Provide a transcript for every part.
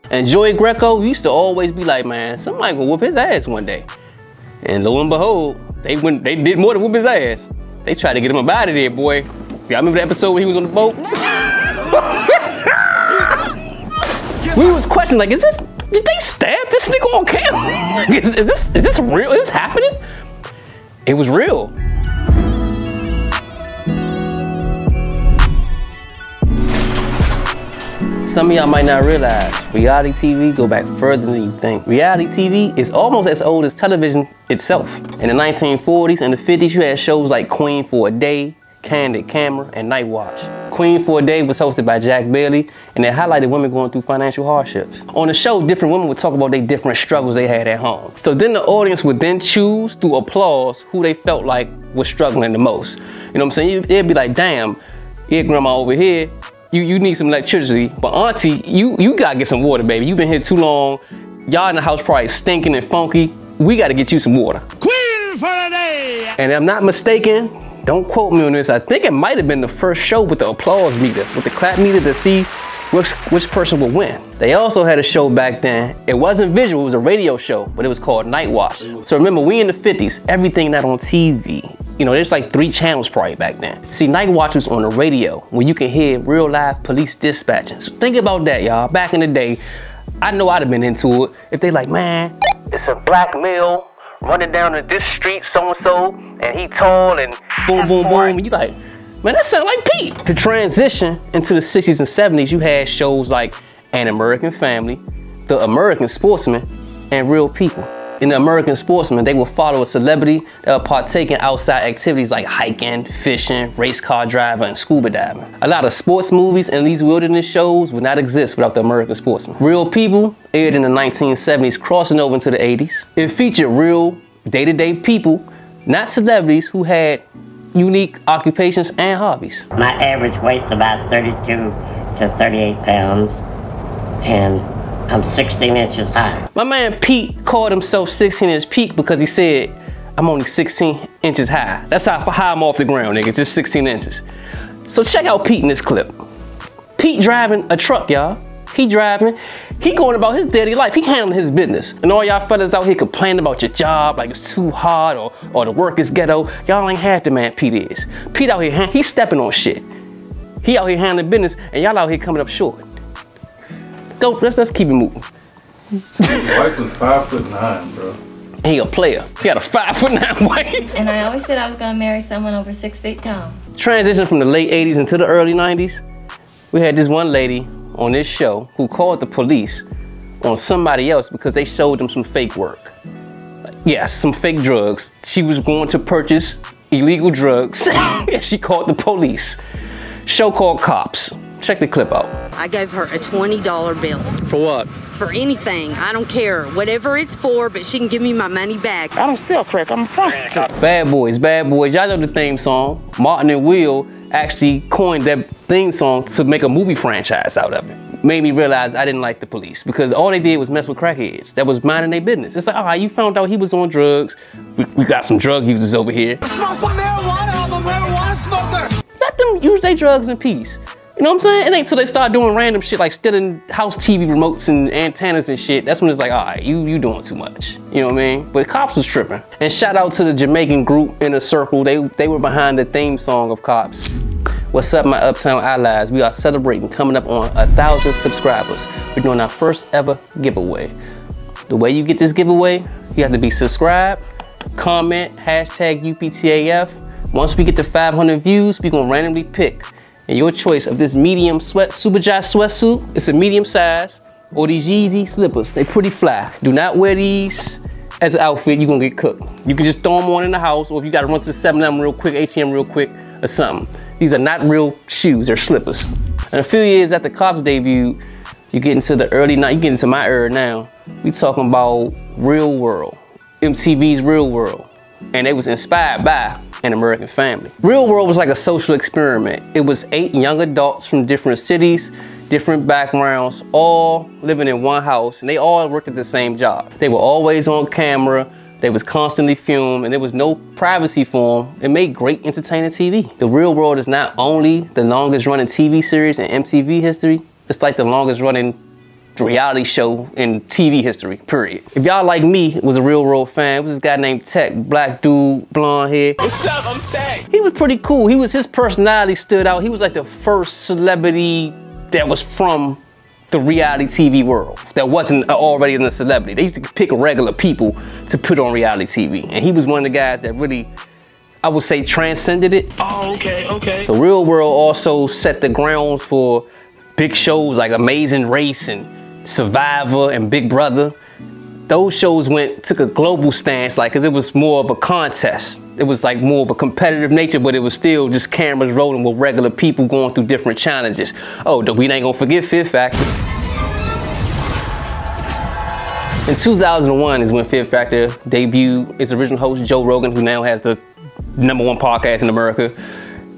And Joey Greco used to always be like, man, somebody gonna whoop his ass one day. And lo and behold, they did more than whoop his ass. They tried to get him up out of there, boy. Y'all remember the episode where he was on the boat? We was questioning, like, did they stab this nigga on camera? Is this real? Is this happening? It was real. Some of y'all might not realize, reality TV go back further than you think. Reality TV is almost as old as television itself. In the 1940s and the 50s, you had shows like Queen for a Day, Candid Camera, and Night Watch. Queen for a Day was hosted by Jack Bailey, and it highlighted women going through financial hardships. On the show, different women would talk about their different struggles they had at home. So then the audience would then choose through applause who they felt like was struggling the most. You know what I'm saying? It'd be like, damn, yeah, grandma over here, you need some electricity, but auntie, you gotta get some water, baby. You've been here too long. Y'all in the house probably stinking and funky. We gotta get you some water. Queen for the Day! And if I'm not mistaken, don't quote me on this, I think it might have been the first show with the applause meter, with the clap meter to see which person would win. They also had a show back then. It wasn't visual, it was a radio show, but it was called Night Watch. So remember, we in the 50s, everything not on TV. You know, there's like 3 channels probably back then. See, Night Watch was on the radio where you can hear real live police dispatching. So think about that, y'all. Back in the day, I know I'd have been into it if they like, man, it's a black male running down this street, so-and-so, and he tall and boom, boom, boom. And you like, man, that sound like Pete. To transition into the 60s and 70s, you had shows like An American Family, The American Sportsman, and Real People. In The American Sportsman, they will follow a celebrity that will partake in outside activities like hiking, fishing, race car driving, and scuba diving. A lot of sports movies and these wilderness shows would not exist without The American Sportsman. Real People aired in the 1970s, crossing over into the 80s. It featured real day-to-day people, not celebrities, who had unique occupations and hobbies. My average weight's about 32 to 38 pounds, and I'm 16 inches high. My man Pete called himself 16-inch Pete because he said, I'm only 16 inches high. That's how high I'm off the ground, nigga, just 16 inches. So check out Pete in this clip. Pete driving a truck, y'all. He driving, he going about his daily life. He handling his business. And all y'all fellas out here complaining about your job, like it's too hard or the work is ghetto. Y'all ain't half the man Pete is. Pete out here, he's stepping on shit. He out here handling business and y'all out here coming up short. Go, let's keep it moving. My wife was 5'9", bro. He a player. He had a 5'9" wife. And I always said I was gonna marry someone over 6 feet tall. Transition from the late 80s into the early 90s, we had this one lady on this show who called the police on somebody else because they showed them some fake work. Yes, some fake drugs. She was going to purchase illegal drugs. She called the police. Show called Cops. Check the clip out. I gave her a $20 bill. For what? For anything, I don't care. Whatever it's for, but she can give me my money back. I don't sell crack, I'm a prostitute. Bad Boys, Bad Boys. Y'all know the theme song. Martin and Will actually coined that theme song to make a movie franchise out of it. Made me realize I didn't like the police because all they did was mess with crackheads that was minding their business. It's like, all right, you found out he was on drugs. We got some drug users over here. Smell some marijuana, I'm a marijuana smoker. Let them use their drugs in peace. You know what I'm saying? It ain't till they start doing random shit like stealing house TV remotes and antennas and shit. That's when it's like, all right, you doing too much. You know what I mean? But Cops was tripping. And shout out to the Jamaican group Inner Circle. They were behind the theme song of Cops. What's up, my Uptown allies? We are celebrating coming up on 1,000 subscribers. We're doing our first ever giveaway. The way you get this giveaway, you have to be subscribed, comment, hashtag UPTAF. Once we get to 500 views, we're gonna randomly pick and your choice of this medium super dry sweatsuit. It's a medium size, or these Yeezy slippers. They pretty fly. Do not wear these as an outfit, you're gonna get cooked. You can just throw them on in the house, or if you gotta run to the 7-Eleven real quick, ATM real quick, or something. These are not real shoes, they're slippers. And a few years after Cops debuted, you get into the early 90s, you get into my era now. We talking about Real World, MTV's Real World. And they was inspired by An American Family. Real World was like a social experiment. It was 8 young adults from different cities, different backgrounds, all living in one house, and they all worked at the same job. They were always on camera, they was constantly filmed, and there was no privacy for them. It made great entertaining TV. The Real World is not only the longest running TV series in MTV history, it's like the longest running reality show in TV history, period. If y'all like me, was a Real World fan, it was this guy named Tech, black dude, blonde hair. What's up? I'm Tech. He was pretty cool. His personality stood out. He was like the first celebrity that was from the reality TV world that wasn't already in a celebrity. They used to pick regular people to put on reality TV. And he was one of the guys that really, I would say, transcended it. Oh, okay. The Real World also set the grounds for big shows like Amazing Race and Survivor and Big Brother. Those shows took a global stance, like, cause it was more of a contest. It was like more of a competitive nature, but it was still just cameras rolling with regular people going through different challenges. Oh, we ain't gonna forget Fear Factor. In 2001 is when Fear Factor debuted. Its original host, Joe Rogan, who now has the #1 podcast in America.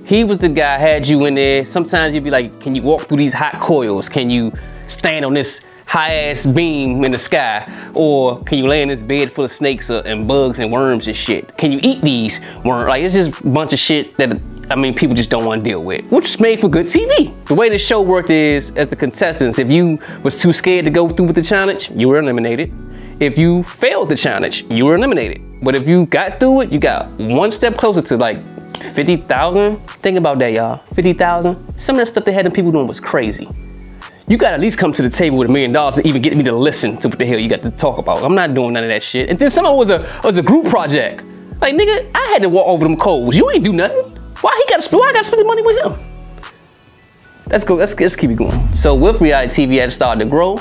He was the guy, had you in there. Sometimes you'd be like, can you walk through these hot coils? Can you stand on this high-ass beam in the sky? Or can you lay in this bed full of snakes and bugs and worms and shit? Can you eat these worms? Like, it's just a bunch of shit that, I mean, people just don't want to deal with, which is made for good TV. The way the show worked is, as the contestants, if you was too scared to go through with the challenge, you were eliminated. If you failed the challenge, you were eliminated. But if you got through it, you got one step closer to like 50,000. Think about that, y'all. 50,000. Some of that stuff they had them people doing was crazy. You gotta at least come to the table with $1 million to even get me to listen to what the hell you got to talk about. I'm not doing none of that shit. And then some of it was a group project. Like, nigga, I had to walk over them coals. You ain't do nothing. Why I gotta spend the money with him? Let's go. Let's keep it going. So with reality TV, as it started to grow,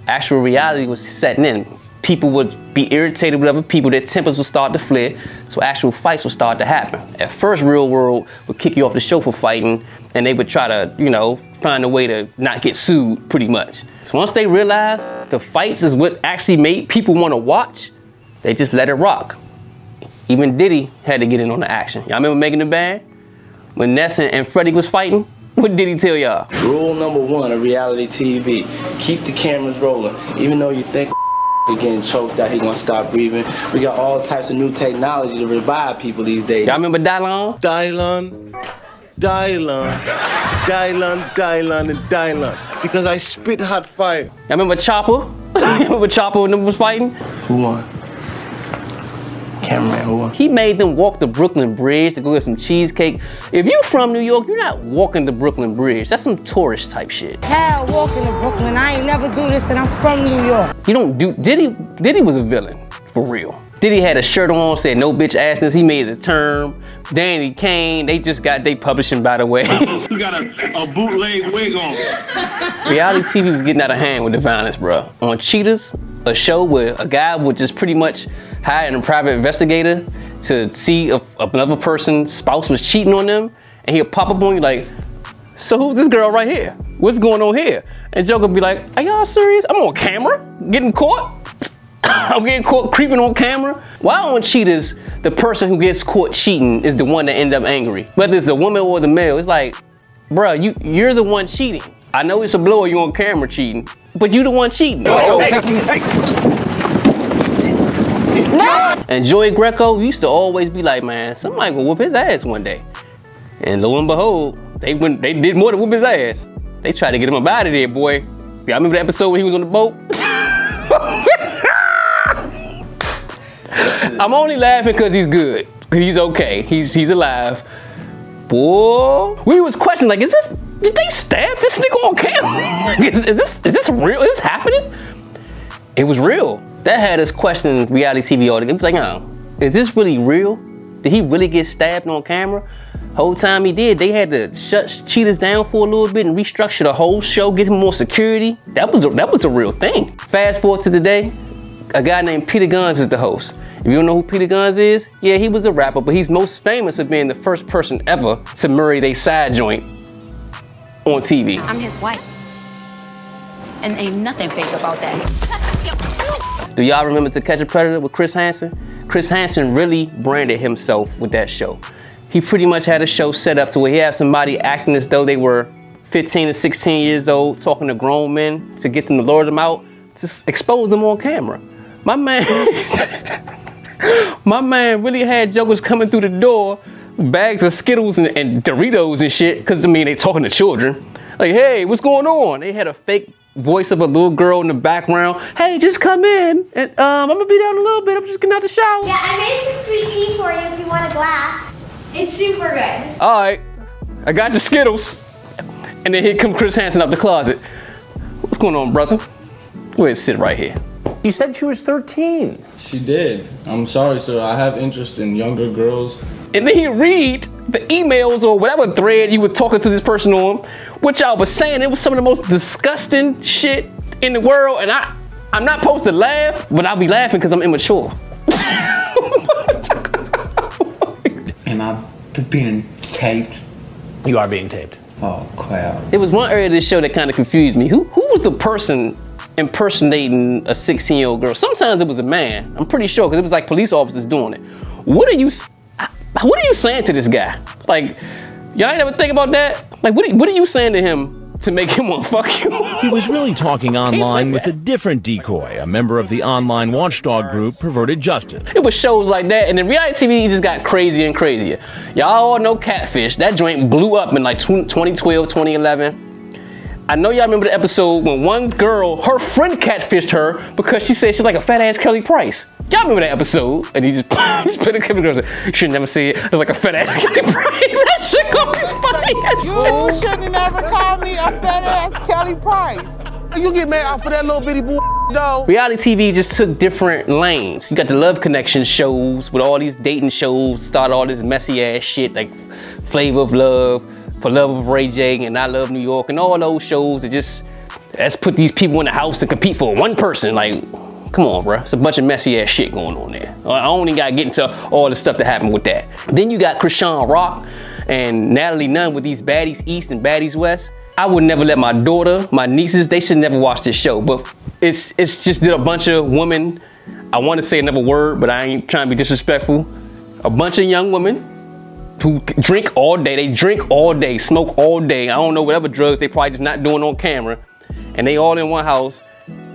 actual reality was setting in. People would be irritated with other people, their tempers would start to flare, so actual fights would start to happen. At first, Real World would kick you off the show for fighting, and they would try to, you know, find a way to not get sued, pretty much. So once they realized the fights is what actually made people want to watch, they just let it rock. Even Diddy had to get in on the action. Y'all remember Making the Band? When Ness and Freddie was fighting? What did he tell y'all? Rule number 1 of reality TV, keep the cameras rolling. Even though you think you're getting choked out, he gonna stop breathing. We got all types of new technology to revive people these days. Y'all remember Dylon? Dylon, and Dylon. Because I spit hot fire. Y'all remember Chopper? Y'all remember Chopper when them was fighting? Who won? Cameraman, who won? He made them walk the Brooklyn Bridge to go get some cheesecake. If you from New York, you're not walking the Brooklyn Bridge. That's some tourist type shit. Hell, walking to Brooklyn. I ain't never do this and I'm from New York. You don't do, Diddy was a villain, for real. Diddy had a shirt on, said no bitch ass this. He made it a term. Danny Kane, they just got they publishing, by the way. You got a bootleg wig on. Reality TV was getting out of hand with the violence, bro. On Cheaters, a show where a guy would just pretty much hire a private investigator to see if another person's spouse was cheating on them, and he'll pop up on you like, so who's this girl right here? What's going on here? And Joker would be like, are y'all serious? I'm on camera? Getting caught? I'm getting caught creeping on camera? While on Cheaters, the person who gets caught cheating is the one that ends up angry. Whether it's the woman or the male, it's like, bruh, you're the one cheating. I know it's a blower, you on camera cheating, but you the one cheating. And Joey Greco used to always be like, man, somebody gonna whoop his ass one day. And lo and behold, they did more than whoop his ass. They tried to get him up out of there, boy. Y'all remember the episode when he was on the boat? I'm only laughing because he's good. He's okay. He's alive. Boy, we was questioning, like, did they stab this nigga on camera? Is this real? Is this happening? It was real. That had us questioning reality TV all the time. It was like, no, is this really real? Did he really get stabbed on camera? Whole time he did, they had to shut Cheaters down for a little bit and restructure the whole show, get him more security. That was a real thing. Fast forward to today, a guy named Peter Gunz is the host. If you don't know who Peter Gunz is, yeah, he was a rapper, but he's most famous for being the first person ever to marry their side joint on TV. I'm his wife. And ain't nothing fake about that. Do y'all remember To Catch a Predator with Chris Hansen? Chris Hansen really branded himself with that show. He pretty much had a show set up to where he had somebody acting as though they were 15 to 16 years old, talking to grown men to get them to lure them out, to expose them on camera. My man really had jokers coming through the door, bags of Skittles and Doritos and shit, because, I mean, they talking to children. Like, hey, what's going on? They had a fake voice of a little girl in the background. Hey, just come in, and I'm gonna be down in a little bit. I'm just getting out the shower. Yeah, I made some sweet tea for you if you want a glass. It's super good. All right, I got the Skittles. And then here come Chris Hansen out the closet. What's going on, brother? Go ahead, sit right here. You said she was 13. She did. I'm sorry, sir. I have interest in younger girls. And then he read the emails or whatever thread you were talking to this person on, which I was saying it was some of the most disgusting shit in the world. And I'm not supposed to laugh, but I'll be laughing because I'm immature. Am I being taped? You are being taped. Oh, crap. It was one area of this show that kind of confused me. Who was the person impersonating a 16-year-old girl? Sometimes it was a man. I'm pretty sure, because it was like police officers doing it. What are you saying to this guy? Like, y'all ain't ever think about that? Like, what are you saying to him to make him want to fuck you? He was really talking online with a different decoy, a member of the online watchdog group Perverted Justice. It was shows like that, and then reality TV just got crazier and crazier. Y'all all know Catfish. That joint blew up in like 2012, 2011. I know y'all remember the episode when one girl, her friend catfished her because she said she's like a fat ass Kelly Price. Y'all remember that episode? And he just put a Kelly Price. You should never say it. It's like a fat ass Kelly Price. That shit gonna be funny as shit. You shouldn't never call me a fat ass Kelly Price. You get mad off of that little bitty boy, though. Reality TV just took different lanes. You got the Love Connection shows with all these dating shows, started all this messy ass shit like Flavor of Love, For Love of Ray J, and I Love New York, and all those shows that let's put these people in the house to compete for one person. Like, come on, bro. It's a bunch of messy ass shit going on there. I only gotta get into all the stuff that happened with that. Then you got Krishan Rock and Natalie Nunn with these Baddies East and Baddies West. I would never let my daughter, my nieces, they should never watch this show. But it's just did a bunch of women, I want to say another word, but I ain't trying to be disrespectful. A bunch of young women who drink all day. They drink all day, smoke all day. I don't know whatever drugs they probably just not doing on camera. And they all in one house,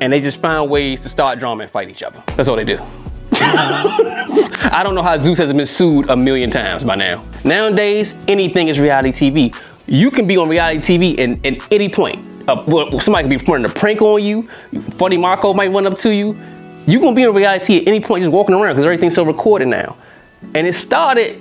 and they just find ways to start drama and fight each other. That's all they do. I don't know how Zeus hasn't been sued 1,000,000 times by now. Nowadays, anything is reality TV. You can be on reality TV at any point. Somebody could be running a prank on you. Funny Marco might run up to you. You gonna be on reality at any point just walking around because everything's so recorded now. And it started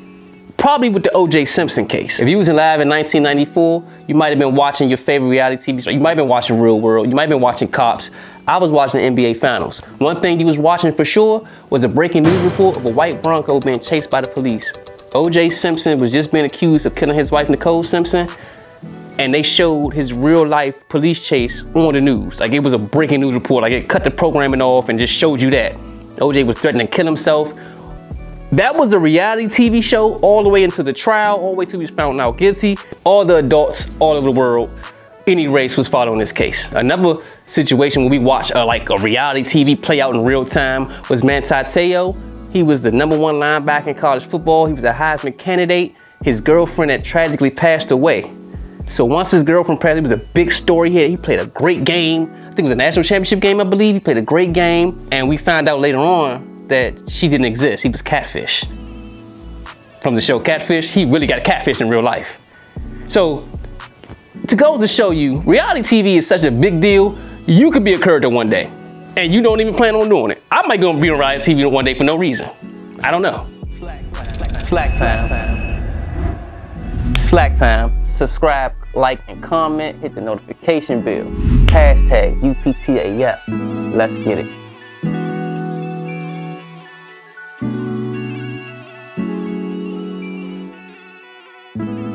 probably with the O.J. Simpson case. If you was alive in 1994, you might have been watching your favorite reality TV show. You might have been watching Real World. You might have been watching Cops. I was watching the NBA Finals. One thing you was watching for sure was a breaking news report of a white Bronco being chased by the police. O.J. Simpson was just being accused of killing his wife, Nicole Simpson, and they showed his real life police chase on the news. Like, it was a breaking news report. Like, it cut the programming off and just showed you that. O.J. was threatening to kill himself. That was a reality TV show all the way into the trial, all the way till he was found out guilty. All the adults all over the world, any race was following this case. Another situation where we watched like a reality TV play out in real time was Manti Te'o. He was the #1 linebacker in college football. He was a Heisman candidate. His girlfriend had tragically passed away. So once his girlfriend passed, it was a big story here. He played a great game. I think it was a national championship game, I believe. He played a great game. And we found out later on that she didn't exist. He was catfish. From the show Catfish, he really got catfish in real life. So to go to show you, reality TV is such a big deal. You could be a character one day. And you don't even plan on doing it. I might go and be on reality TV one day for no reason. I don't know. Slack time. Slack time. Subscribe, like, and comment. Hit the notification bell. #UPTAF. Let's get it.